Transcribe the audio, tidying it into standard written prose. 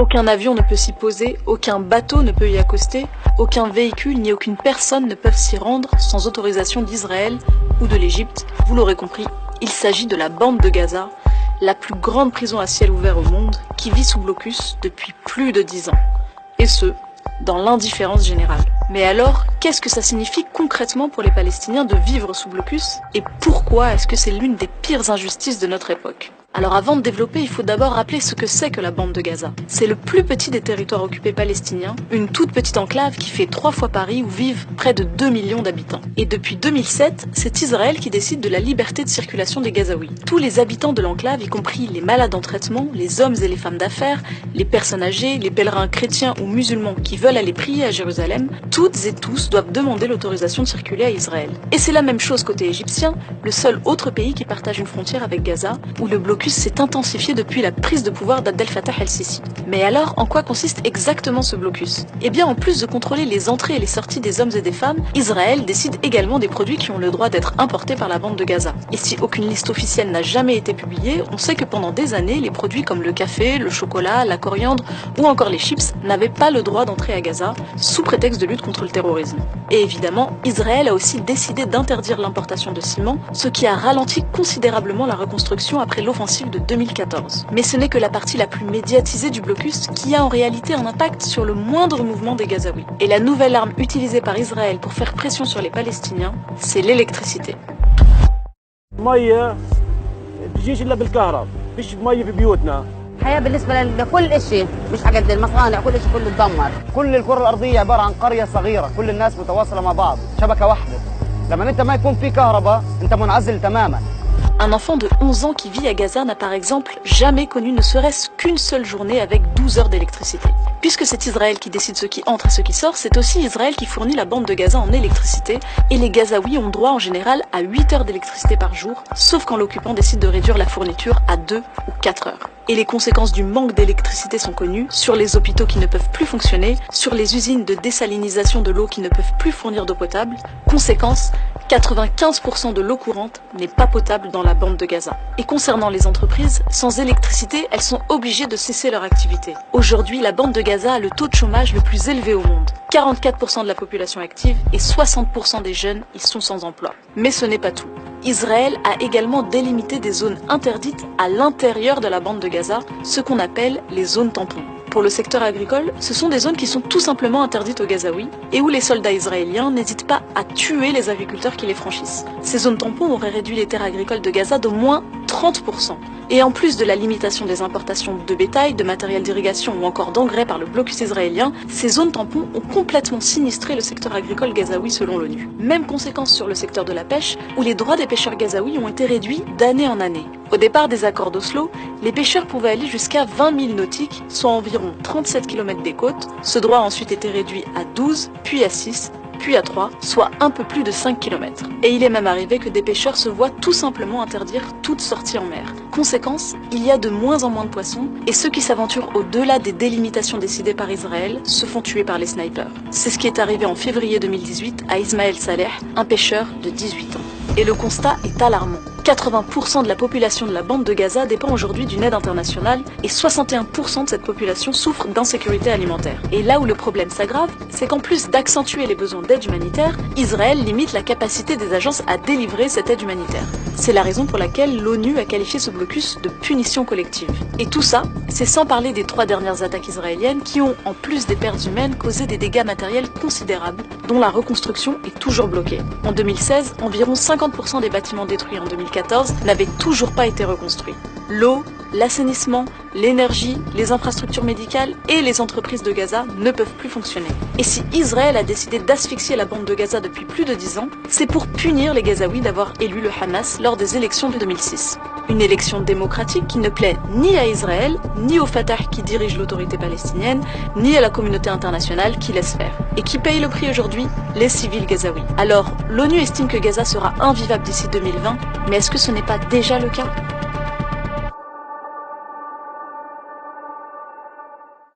Aucun avion ne peut s'y poser, aucun bateau ne peut y accoster, aucun véhicule ni aucune personne ne peuvent s'y rendre sans autorisation d'Israël ou de l'Égypte. Vous l'aurez compris, il s'agit de la bande de Gaza, la plus grande prison à ciel ouvert au monde, qui vit sous blocus depuis plus de 10 ans. Et ce, dans l'indifférence générale. Mais alors, qu'est-ce que ça signifie concrètement pour les Palestiniens de vivre sous blocus? Et pourquoi est-ce que c'est l'une des pires injustices de notre époque? Alors avant de développer, il faut d'abord rappeler ce que c'est que la bande de Gaza. C'est le plus petit des territoires occupés palestiniens, une toute petite enclave qui fait 3 fois Paris où vivent près de 2 millions d'habitants. Et depuis 2007, c'est Israël qui décide de la liberté de circulation des Gazaouis. Tous les habitants de l'enclave, y compris les malades en traitement, les hommes et les femmes d'affaires, les personnes âgées, les pèlerins chrétiens ou musulmans qui veulent aller prier à Jérusalem, toutes et tous doivent demander l'autorisation de circuler à Israël. Et c'est la même chose côté égyptien, le seul autre pays qui partage une frontière avec Gaza, où le blocus s'est intensifié depuis la prise de pouvoir d'Abdel Fattah el-Sisi. Mais alors, en quoi consiste exactement ce blocus? Eh bien, en plus de contrôler les entrées et les sorties des hommes et des femmes, Israël décide également des produits qui ont le droit d'être importés par la bande de Gaza. Et si aucune liste officielle n'a jamais été publiée, on sait que pendant des années, les produits comme le café, le chocolat, la coriandre ou encore les chips n'avaient pas le droit d'entrer à Gaza, sous prétexte de lutte contre le terrorisme. Et évidemment, Israël a aussi décidé d'interdire l'importation de ciment, ce qui a ralenti considérablement la reconstruction après l'offensive de 2014. Mais ce n'est que la partie la plus médiatisée du blocus qui a en réalité un impact sur le moindre mouvement des Gazaouis. Et la nouvelle arme utilisée par Israël pour faire pression sur les Palestiniens, c'est l'électricité. الحياة بالنسبة لكل شيء مش حاجة المصانع كل شيء كله اتدمر. كل الكرة الأرضية عبارة عن قرية صغيرة، كل الناس متواصلة مع بعض، شبكة واحدة. لما أنت ما يكون في كهرباء أنت منعزل تماما. Un enfant de 11 ans qui vit à Gaza n'a par exemple jamais connu ne serait-ce qu'une seule journée avec 12 heures d'électricité. Puisque c'est Israël qui décide ce qui entre et ce qui sort, c'est aussi Israël qui fournit la bande de Gaza en électricité, et les Gazaouis ont droit en général à 8 heures d'électricité par jour, sauf quand l'occupant décide de réduire la fourniture à 2 ou 4 heures. Et les conséquences du manque d'électricité sont connues, sur les hôpitaux qui ne peuvent plus fonctionner, sur les usines de désalinisation de l'eau qui ne peuvent plus fournir d'eau potable. Conséquence, 95% de l'eau courante n'est pas potable dans la bande de Gaza. Et concernant les entreprises, sans électricité, elles sont obligées de cesser leur activité. Aujourd'hui, la bande de Gaza a le taux de chômage le plus élevé au monde. 44% de la population active et 60% des jeunes y sont sans emploi. Mais ce n'est pas tout. Israël a également délimité des zones interdites à l'intérieur de la bande de Gaza, ce qu'on appelle les zones tampons. Pour le secteur agricole, ce sont des zones qui sont tout simplement interdites aux Gazaouis et où les soldats israéliens n'hésitent pas à tuer les agriculteurs qui les franchissent. Ces zones tampons auraient réduit les terres agricoles de Gaza d'au moins 30%. Et en plus de la limitation des importations de bétail, de matériel d'irrigation ou encore d'engrais par le blocus israélien, ces zones tampons ont complètement sinistré le secteur agricole gazaoui selon l'ONU. Même conséquence sur le secteur de la pêche, où les droits des pêcheurs gazaouis ont été réduits d'année en année. Au départ des accords d'Oslo, les pêcheurs pouvaient aller jusqu'à 20 000 nautiques, soit environ 37 km des côtes. Ce droit a ensuite été réduit à 12, puis à 6, puis à 3, soit un peu plus de 5 km. Et il est même arrivé que des pêcheurs se voient tout simplement interdire toute sortie en mer. Conséquence, il y a de moins en moins de poissons, et ceux qui s'aventurent au-delà des délimitations décidées par Israël se font tuer par les snipers. C'est ce qui est arrivé en février 2018 à Ismaël Saleh, un pêcheur de 18 ans. Et le constat est alarmant. 80% de la population de la bande de Gaza dépend aujourd'hui d'une aide internationale et 61% de cette population souffre d'insécurité alimentaire. Et là où le problème s'aggrave, c'est qu'en plus d'accentuer les besoins d'aide humanitaire, Israël limite la capacité des agences à délivrer cette aide humanitaire. C'est la raison pour laquelle l'ONU a qualifié ce blocus de punition collective. Et tout ça, c'est sans parler des 3 dernières attaques israéliennes qui ont, en plus des pertes humaines, causé des dégâts matériels considérables, dont la reconstruction est toujours bloquée. En 2016, environ 50% des bâtiments détruits en 2014 n'avaient toujours pas été reconstruits. L'eau, l'assainissement, l'énergie, les infrastructures médicales et les entreprises de Gaza ne peuvent plus fonctionner. Et si Israël a décidé d'asphyxier la bande de Gaza depuis plus de 10 ans, c'est pour punir les Gazaouis d'avoir élu le Hamas lors des élections de 2006. Une élection démocratique qui ne plaît ni à Israël, ni au Fatah qui dirige l'autorité palestinienne, ni à la communauté internationale qui laisse faire. Et qui paye le prix aujourd'hui? Les civils gazaouis. Alors, l'ONU estime que Gaza sera invivable d'ici 2020, mais est-ce que ce n'est pas déjà le cas?